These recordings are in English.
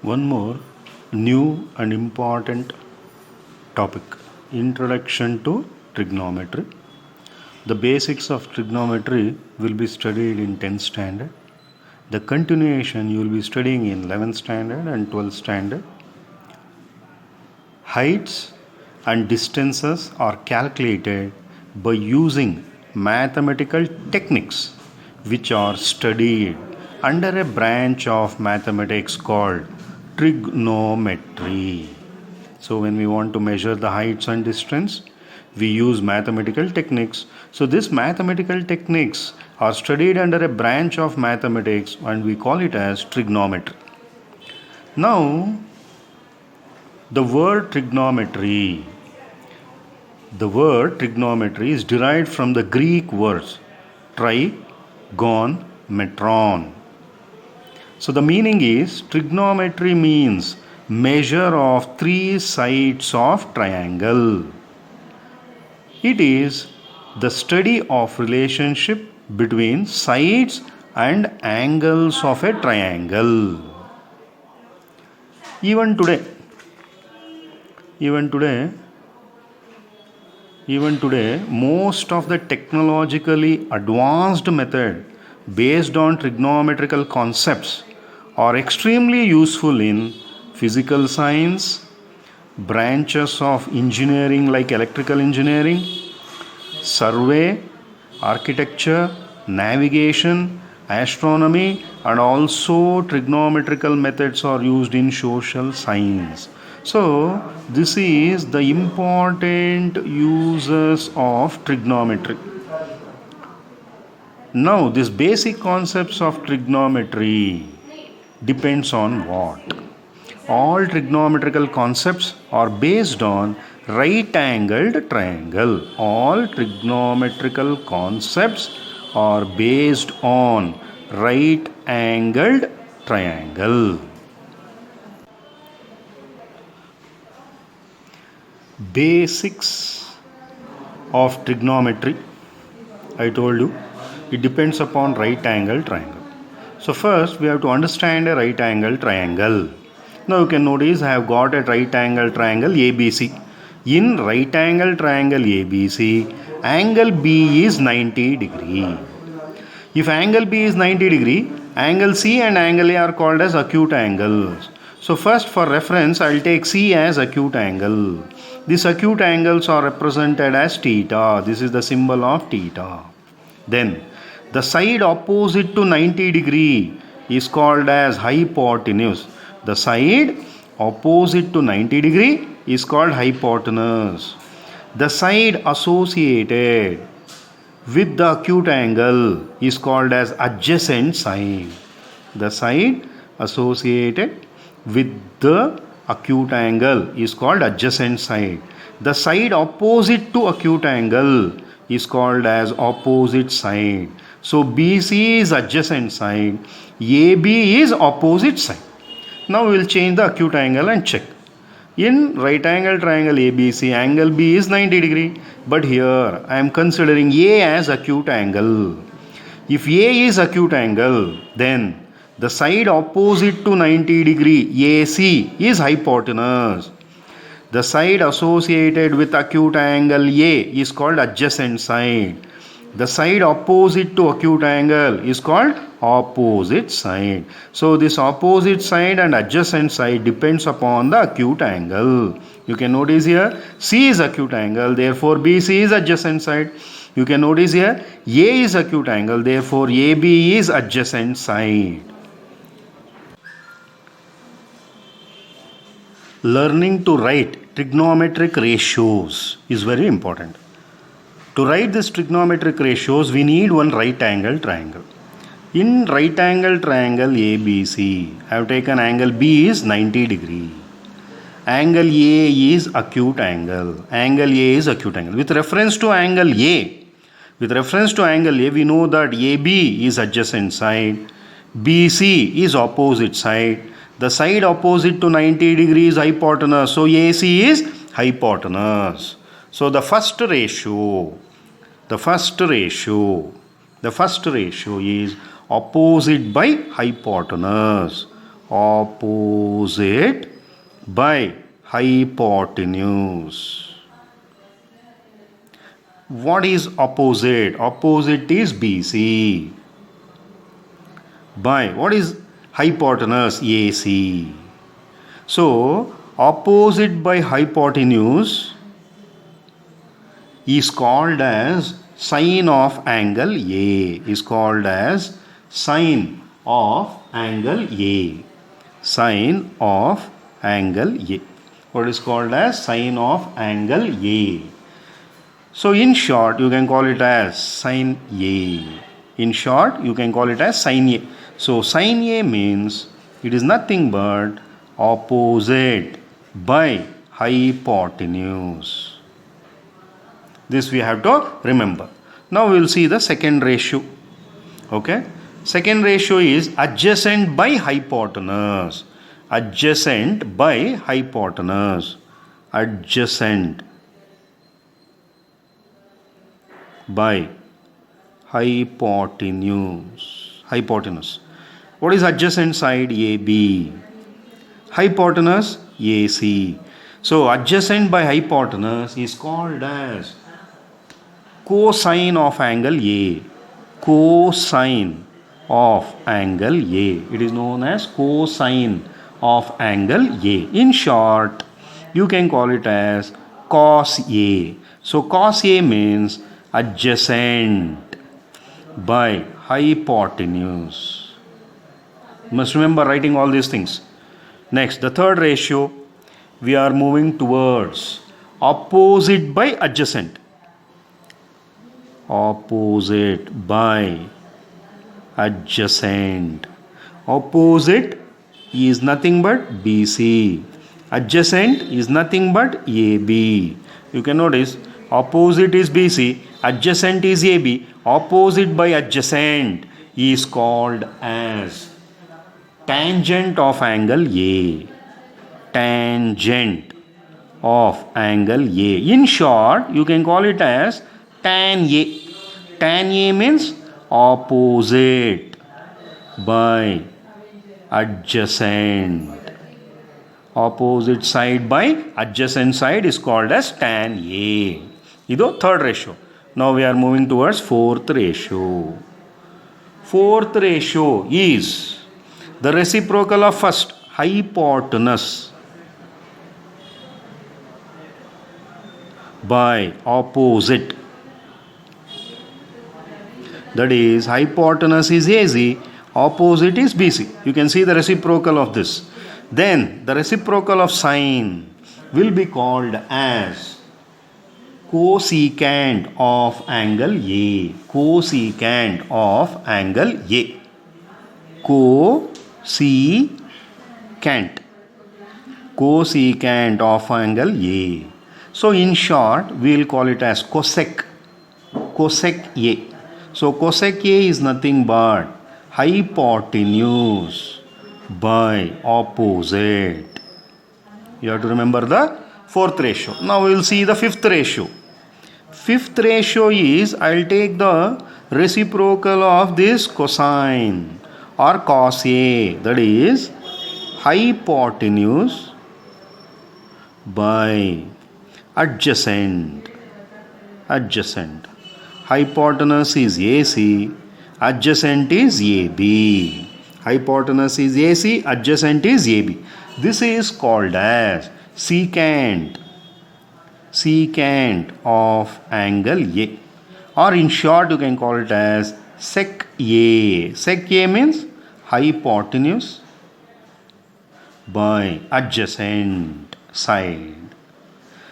One more new and important topic, Introduction to Trigonometry. The basics of trigonometry will be studied in 10th standard. The continuation you will be studying in 11th standard and 12th standard. Heights and distances are calculated by using mathematical techniques which are studied under a branch of mathematics called trigonometry. So when we want to measure the heights and distance, we use mathematical techniques. So these mathematical techniques are studied under a branch of mathematics and we call it as trigonometry. Now, the word trigonometry is derived from the Greek words trigonometron. So the meaning is trigonometry means measure of three sides of triangle. It is the study of relationship between sides and angles of a triangle. Even today, most of the technologically advanced method based on trigonometrical concepts are extremely useful in physical science, branches of engineering like electrical engineering, survey, architecture, navigation, astronomy, and also trigonometrical methods are used in social science. So this is the important uses of trigonometry. Now these basic concepts of trigonometry depends on what? All trigonometrical concepts are based on right-angled triangle. All trigonometrical concepts are based on right-angled triangle. Basics of trigonometry, I told you, it depends upon right-angled triangle. So first we have to understand a right-angled triangle. Now you can notice I have got a right-angled triangle ABC. In right-angled triangle ABC, angle B is 90 degree. If angle B is 90 degree, angle C and angle A are called as acute angles. So first for reference, I will take C as acute angle. These acute angles are represented as theta. This is the symbol of theta. Then the side opposite to 90 degree is called as hypotenuse. The side opposite to 90 degree is called hypotenuse. The side associated with the acute angle is called as adjacent side. The side associated with the acute angle is called adjacent side. The side opposite to acute angle is called as opposite side. So BC is adjacent side, AB is opposite side. Now we will change the acute angle and check. In right angle triangle ABC, angle B is 90 degree. But here I am considering A as acute angle. If A is acute angle, then the side opposite to 90 degree AC is hypotenuse. The side associated with acute angle A is called adjacent side. The side opposite to acute angle is called opposite side. So this opposite side and adjacent side depends upon the acute angle. You can notice here C is acute angle, therefore BC is adjacent side. You can notice here A is acute angle, therefore AB is adjacent side. Learning to write trigonometric ratios is very important. To write these trigonometric ratios, we need one right angle triangle. In right angle triangle ABC, I have taken angle B is 90 degree. Angle A is acute angle. Angle A is acute angle. With reference to angle A, we know that AB is adjacent side, BC is opposite side. The side opposite to 90 degree is hypotenuse. So AC is hypotenuse. So the first ratio is opposite by hypotenuse. Opposite by hypotenuse. What is opposite? Opposite is BC. By what is hypotenuse? AC. So opposite by hypotenuse is called as sine of angle A. Is called as sine of angle A. Sine of angle A. What is called as sine of angle A. So in short, you can call it as sine A. In short, you can call it as sine A. So sine A means it is nothing but opposite by hypotenuse. This we have to remember. Now we will see the second ratio. Okay. Second ratio is adjacent by hypotenuse. Adjacent by hypotenuse. Adjacent by hypotenuse. Hypotenuse. What is adjacent side? AB. Hypotenuse? AC. So adjacent by hypotenuse is called as cosine of angle A. Cosine of angle A. It is known as cosine of angle A. In short, you can call it as cos A. So cos A means adjacent by hypotenuse. You must remember writing all these things. Next, the third ratio, we are moving towards opposite by adjacent. Opposite by adjacent. Opposite is nothing but BC. Adjacent is nothing but AB. You can notice opposite is BC, adjacent is AB. Opposite by adjacent is called as tangent of angle A. Tangent of angle A. In short, you can call it as tan A. Tan A means opposite by adjacent. Opposite side by adjacent side is called as tan A. This is third ratio. Now we are moving towards fourth ratio. Fourth ratio is the reciprocal of first, hypotenuse by opposite. That is, hypotenuse is AC, opposite is BC. You can see the reciprocal of this. Then the reciprocal of sine will be called as cosecant of angle A. Cosecant of angle A. Cosecant. Cosecant of angle A. So in short, we will call it as cosec. Cosec A. So cosec A is nothing but hypotenuse by opposite. You have to remember the fourth ratio. Now we will see the fifth ratio. Fifth ratio is, I will take the reciprocal of this cosine or cos A, that is hypotenuse by adjacent. Adjacent. Hypotenuse is AC, adjacent is AB. Hypotenuse is AC, adjacent is AB. This is called as secant. Secant of angle A. Or in short, you can call it as sec A. Sec A means hypotenuse by adjacent side.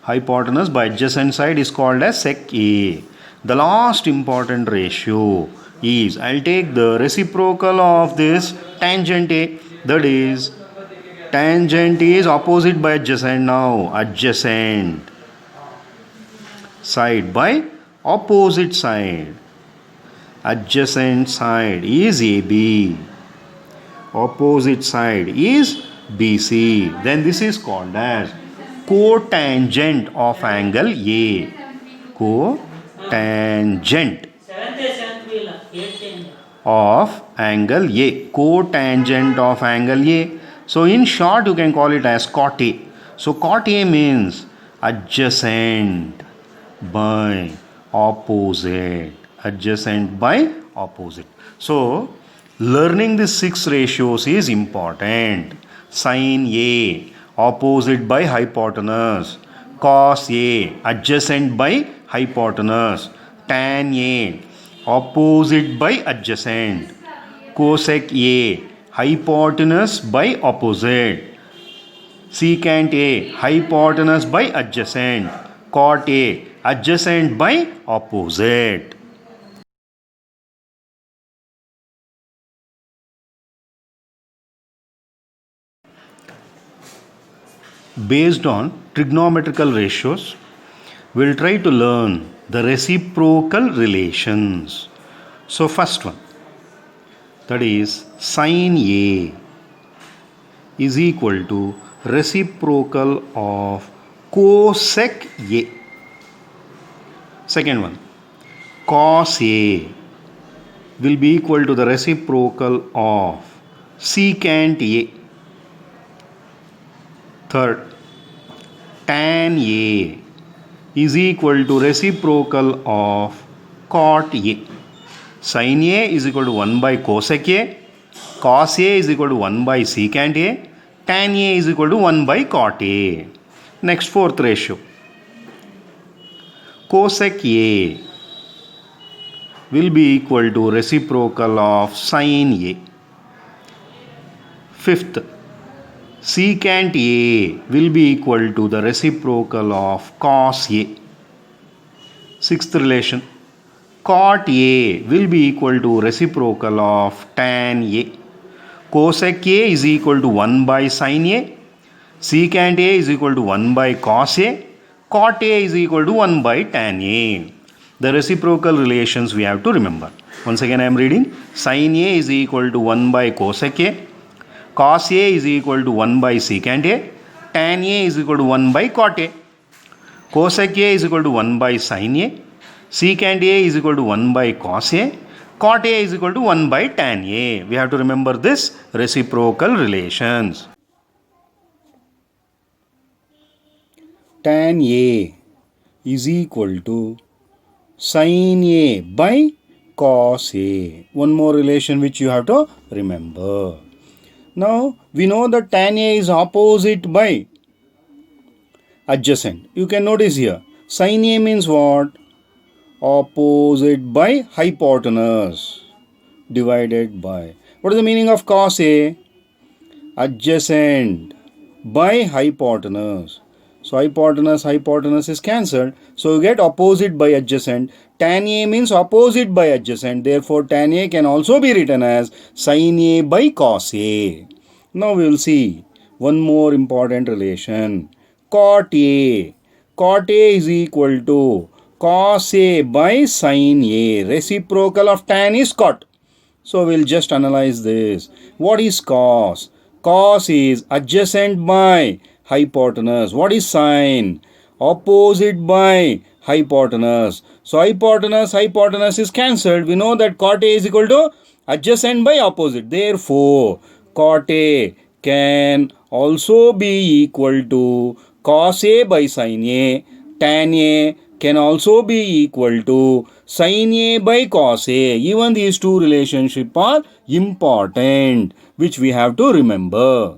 Hypotenuse by adjacent side is called as sec A. The last important ratio is, I will take the reciprocal of this tangent A, that is, tangent is opposite by adjacent. Now adjacent side by opposite side. Adjacent side is AB, opposite side is BC. Then this is called as cotangent of angle A. Cotangent of angle A. Cotangent of angle A. So in short, you can call it as cot A. So cot A means adjacent by opposite. Adjacent by opposite. So learning these 6 ratios is important. Sin A, opposite by hypotenuse. Cos A, adjacent by hypotenuse. Tan A, opposite by adjacent. Cosec A, hypotenuse by opposite. Secant A, hypotenuse by adjacent. Cot A, adjacent by opposite. Based on trigonometrical ratios, we'll try to learn the reciprocal relations. So first one, that is sin A is equal to reciprocal of cosec A. Second one, cos A will be equal to the reciprocal of secant A. Third, tan A is equal to reciprocal of cot A. Sin A is equal to 1 by cosec A. Cos A is equal to 1 by secant A. Tan A is equal to 1 by cot A. Next, fourth ratio. Cosec A will be equal to reciprocal of sin A. Fifth, secant A will be equal to the reciprocal of cos A. Sixth relation, cot A will be equal to reciprocal of tan A. Cosec A is equal to 1 by sin A. Secant A is equal to 1 by cos A. Cot A is equal to 1 by tan A. The reciprocal relations we have to remember. Once again I am reading. Sin A is equal to 1 by cosec A. Cos A is equal to 1 by secant A. Tan A is equal to 1 by cot A. Cosec A is equal to 1 by sin A. Secant A is equal to 1 by cos A. Cot A is equal to 1 by tan A. We have to remember this reciprocal relations. Tan A is equal to sin A by cos A. One more relation which you have to remember. Now we know that tan A is opposite by adjacent. You can notice here sin A means what? Opposite by hypotenuse divided by. What is the meaning of cos A? Adjacent by hypotenuse. So hypotenuse is cancelled. So you get opposite by adjacent. Tan A means opposite by adjacent. Therefore tan A can also be written as sin A by cos A. Now we will see one more important relation. Cot A. Cot A is equal to cos A by sin A. Reciprocal of tan is cot. So we'll just analyze this. What is cos? Cos is adjacent by hypotenuse. What is sin? Opposite by hypotenuse. So hypotenuse is cancelled. We know that cot A is equal to adjacent by opposite. Therefore, cot A can also be equal to cos A by sin A. Tan A can also be equal to sin A by cos A. Even these two relationships are important, which we have to remember.